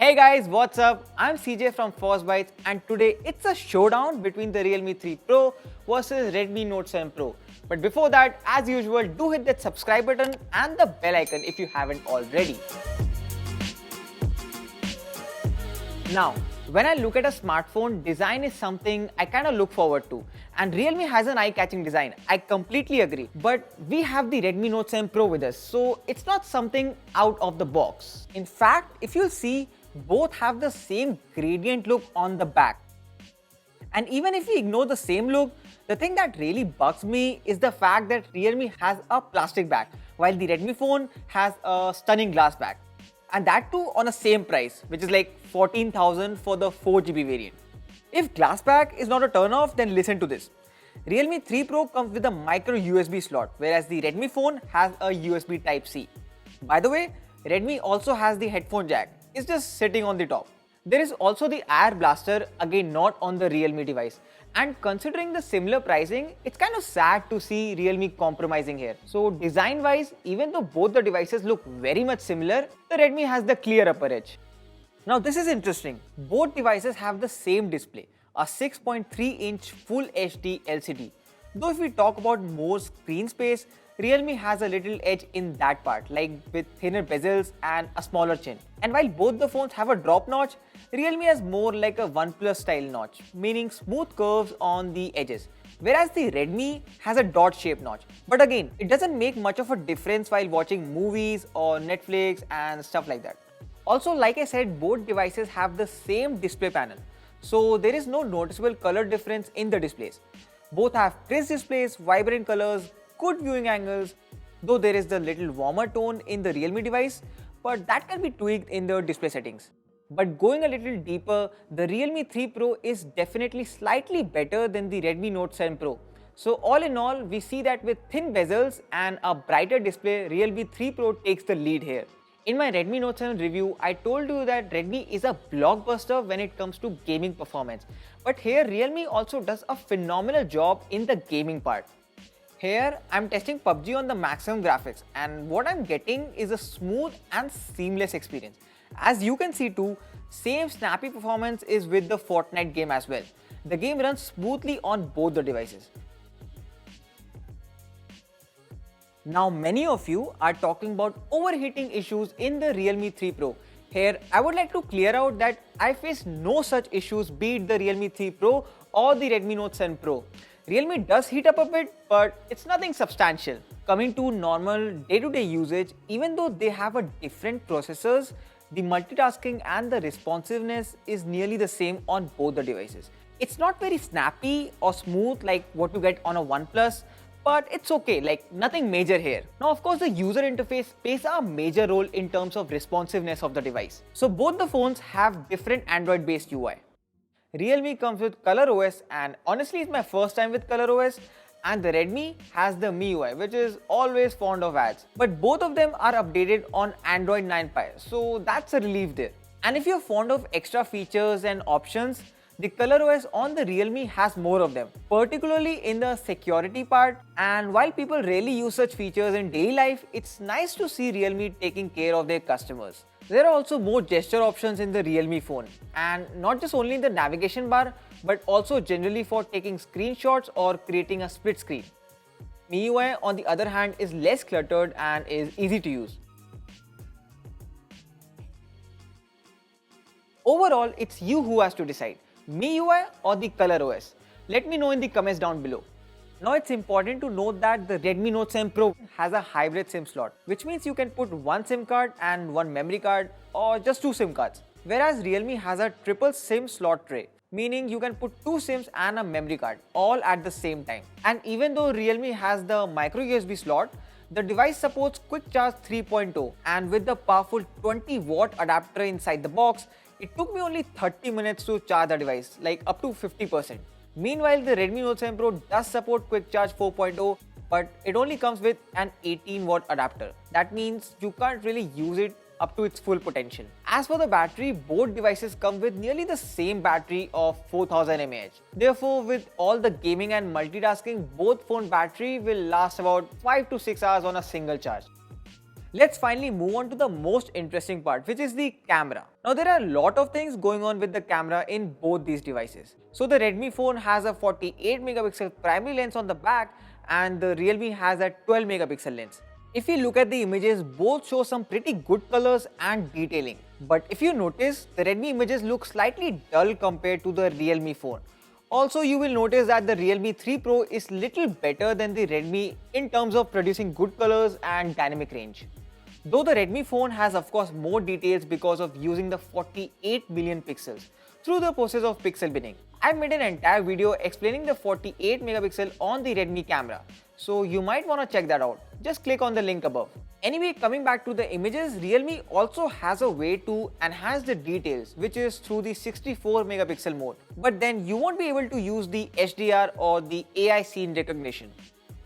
Hey guys, what's up? I'm CJ from First Bytes and today it's a showdown between the Realme 3 Pro versus Redmi Note 7 Pro. But before that, as usual, do hit that subscribe button and the bell icon if you haven't already. Now, when I look at a smartphone, design is something I kind of look forward to. And Realme has an eye-catching design, I completely agree. But we have the Redmi Note 7 Pro with us, so it's not something out of the box. In fact, if you'll see, both have the same gradient look on the back. And even if we ignore the same look, the thing that really bugs me is the fact that Realme has a plastic back, while the Redmi phone has a stunning glass back. And that too on a same price, which is like 14,000 for the 4GB variant. If glass back is not a turn off, then listen to this. Realme 3 Pro comes with a micro USB slot, whereas the Redmi phone has a USB Type-C. By the way, Redmi also has the headphone jack. It's just sitting on the top. There is also the Air Blaster, again not on the Realme device. And considering the similar pricing, it's kind of sad to see Realme compromising here. So design wise, even though both the devices look very much similar, the Redmi has the clear upper edge. Now this is interesting. Both devices have the same display, a 6.3-inch Full HD LCD. Though if we talk about more screen space, Realme has a little edge in that part, like with thinner bezels and a smaller chin. And while both the phones have a drop notch, Realme has more like a OnePlus style notch, meaning smooth curves on the edges. Whereas the Redmi has a dot shaped notch. But again, it doesn't make much of a difference while watching movies or Netflix and stuff like that. Also, like I said, both devices have the same display panel. So there is no noticeable color difference in the displays. Both have crisp displays, vibrant colors, good viewing angles, though there is the little warmer tone in the Realme device, but that can be tweaked in the display settings. But going a little deeper, the Realme 3 Pro is definitely slightly better than the Redmi Note 7 Pro. So all in all, we see that with thin bezels and a brighter display, Realme 3 Pro takes the lead here. In my Redmi Note 7 review, I told you that Redmi is a blockbuster when it comes to gaming performance. But here, Realme also does a phenomenal job in the gaming part. Here, I'm testing PUBG on the maximum graphics and what I'm getting is a smooth and seamless experience. As you can see too, same snappy performance is with the Fortnite game as well. The game runs smoothly on both the devices. Now many of you are talking about overheating issues in the Realme 3 Pro. Here, I would like to clear out that I face no such issues, be it the Realme 3 Pro or the Redmi Note 7 Pro. Realme does heat up a bit, but it's nothing substantial. Coming to normal day-to-day usage, even though they have a different processors, the multitasking and the responsiveness is nearly the same on both the devices. It's not very snappy or smooth like what you get on a OnePlus, but it's okay, like nothing major here. Now of course the user interface plays a major role in terms of responsiveness of the device. So both the phones have different Android based UI. Realme comes with ColorOS and honestly it's my first time with ColorOS, and the Redmi has the MIUI, which is always fond of ads. But both of them are updated on Android 9 Pie, so that's a relief there. And if you're fond of extra features and options, the ColorOS on the Realme has more of them, particularly in the security part. And while people rarely use such features in daily life, it's nice to see Realme taking care of their customers. There are also more gesture options in the Realme phone, and not just only in the navigation bar, but also generally for taking screenshots or creating a split screen. MIUI on the other hand is less cluttered and is easy to use. Overall, it's you who has to decide, MIUI or the ColorOS. Let me know in the comments down below. Now it's important to note that the Redmi Note 7 Pro has a hybrid SIM slot, which means you can put one SIM card and one memory card or just two SIM cards. Whereas Realme has a triple SIM slot tray, meaning you can put two SIMs and a memory card all at the same time. And even though Realme has the micro USB slot, the device supports Quick Charge 3.0, and with the powerful 20-watt adapter inside the box, it took me only 30 minutes to charge the device, like up to 50%. Meanwhile, the Redmi Note 7 Pro does support Quick Charge 4.0, but it only comes with an 18-watt adapter. That means you can't really use it up to its full potential. As for the battery, both devices come with nearly the same battery of 4000 mAh. Therefore, with all the gaming and multitasking, both phone battery will last about 5 to 6 hours on a single charge. Let's finally move on to the most interesting part, which is the camera. Now there are a lot of things going on with the camera in both these devices. So the Redmi phone has a 48 megapixel primary lens on the back and the Realme has a 12 megapixel lens. If we look at the images, both show some pretty good colors and detailing. But if you notice, the Redmi images look slightly dull compared to the Realme phone. Also, you will notice that the Realme 3 Pro is little better than the Redmi in terms of producing good colors and dynamic range. Though the Redmi phone has of course more details because of using the 48 million pixels through the process of pixel binning. I've made an entire video explaining the 48 megapixel on the Redmi camera, so you might want to check that out. Just click on the link above. Anyway, coming back to the images, Realme also has a way to enhance the details, which is through the 64 megapixel mode. But then you won't be able to use the HDR or the AI scene recognition.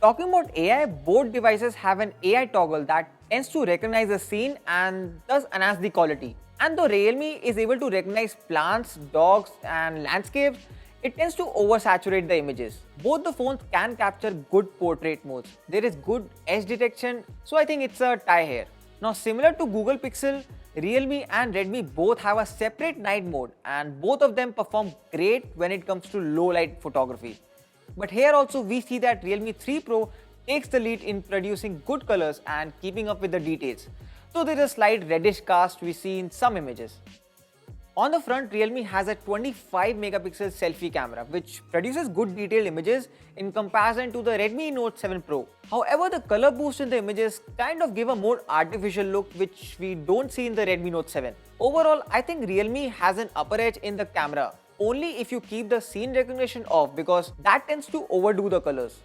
Talking about AI, both devices have an AI toggle that tends to recognize the scene and thus enhance the quality. And though Realme is able to recognize plants, dogs and landscapes, it tends to oversaturate the images. Both the phones can capture good portrait modes. There is good edge detection, so I think it's a tie here. Now similar to Google Pixel, Realme and Redmi both have a separate night mode and both of them perform great when it comes to low light photography. But here also we see that Realme 3 Pro takes the lead in producing good colors and keeping up with the details, though there is a slight reddish cast we see in some images. On the front, Realme has a 25 megapixel selfie camera which produces good detailed images in comparison to the Redmi Note 7 Pro. However, the color boost in the images kind of give a more artificial look which we don't see in the Redmi Note 7. Overall, I think Realme has an upper edge in the camera only if you keep the scene recognition off because that tends to overdo the colors.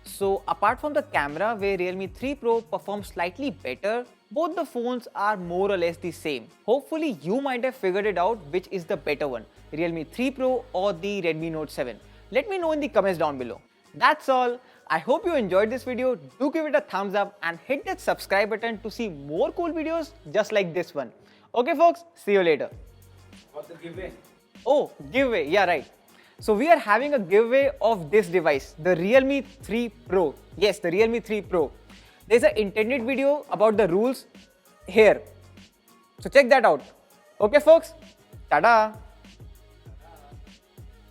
So apart from the camera where Realme 3 Pro performs slightly better, both the phones are more or less the same. Hopefully you might have figured it out which is the better one, Realme 3 Pro or the Redmi Note 7. Let me know in the comments down below. That's all. I hope you enjoyed this video. Do give it a thumbs up and hit that subscribe button to see more cool videos just like this one. Okay folks, see you later. What's the giveaway? Oh, giveaway, yeah right. So we are having a giveaway of this device, the Realme 3 Pro. Yes, the Realme 3 Pro. There's an intended video about the rules here. So check that out. Okay folks, tada!